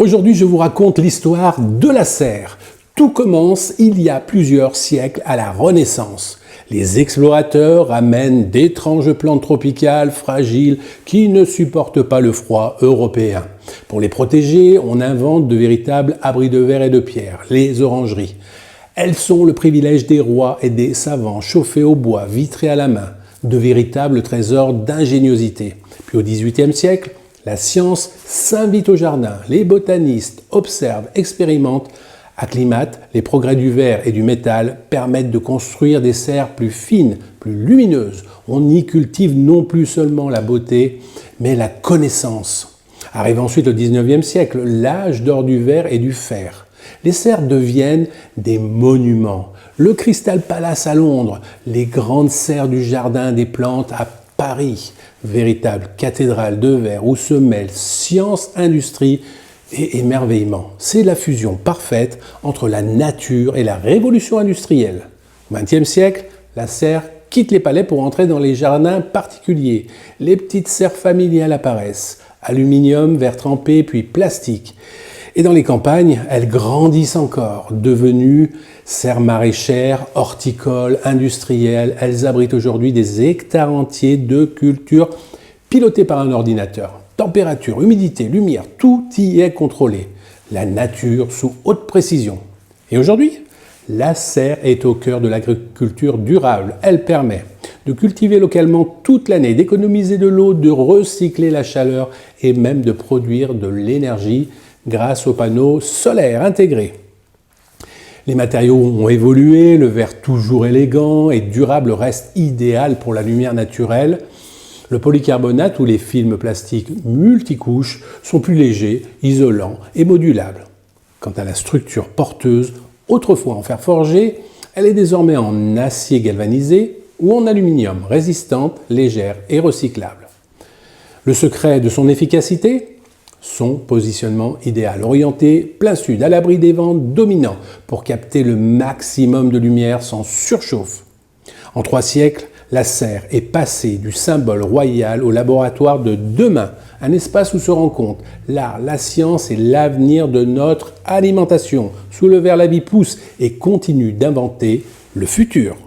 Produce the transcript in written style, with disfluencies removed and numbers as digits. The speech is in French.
Aujourd'hui, je vous raconte l'histoire de la serre. Tout commence il y a plusieurs siècles à la Renaissance. Les explorateurs amènent d'étranges plantes tropicales fragiles qui ne supportent pas le froid européen. Pour les protéger, on invente de véritables abris de verre et de pierre, les orangeries. Elles sont le privilège des rois et des savants, chauffées au bois, vitrées à la main, de véritables trésors d'ingéniosité. Puis au XVIIIe siècle, la science s'invite au jardin. Les botanistes observent, expérimentent, acclimatent. Les progrès du verre et du métal permettent de construire des serres plus fines, plus lumineuses. On y cultive non plus seulement la beauté, mais la connaissance. Arrive ensuite le XIXe siècle, l'âge d'or du verre et du fer. Les serres deviennent des monuments. Le Crystal Palace à Londres, les grandes serres du jardin des plantes à Paris, véritable cathédrale de verre où se mêlent science, industrie et émerveillement. C'est la fusion parfaite entre la nature et la révolution industrielle. Au XXe siècle, la serre quitte les palais pour entrer dans les jardins particuliers. Les petites serres familiales apparaissent, aluminium, verre trempé, puis plastique. Et dans les campagnes, elles grandissent encore, devenues serres maraîchères, horticoles, industrielles. Elles abritent aujourd'hui des hectares entiers de cultures pilotées par un ordinateur. Température, humidité, lumière, tout y est contrôlé. La nature sous haute précision. Et aujourd'hui, la serre est au cœur de l'agriculture durable. Elle permet de cultiver localement toute l'année, d'économiser de l'eau, de recycler la chaleur et même de produire de l'énergie grâce aux panneaux solaires intégrés. Les matériaux ont évolué, le verre toujours élégant et durable reste idéal pour la lumière naturelle. Le polycarbonate ou les films plastiques multicouches sont plus légers, isolants et modulables. Quant à la structure porteuse, autrefois en fer forgé, elle est désormais en acier galvanisé ou en aluminium, résistante, légère et recyclable. Le secret de son efficacité ? Son positionnement idéal, orienté plein sud, à l'abri des vents dominants, pour capter le maximum de lumière sans surchauffe. En 3 siècles, la serre est passée du symbole royal au laboratoire de demain, un espace où se rencontrent l'art, la science et l'avenir de notre alimentation. Sous le verre, la vie pousse et continue d'inventer le futur.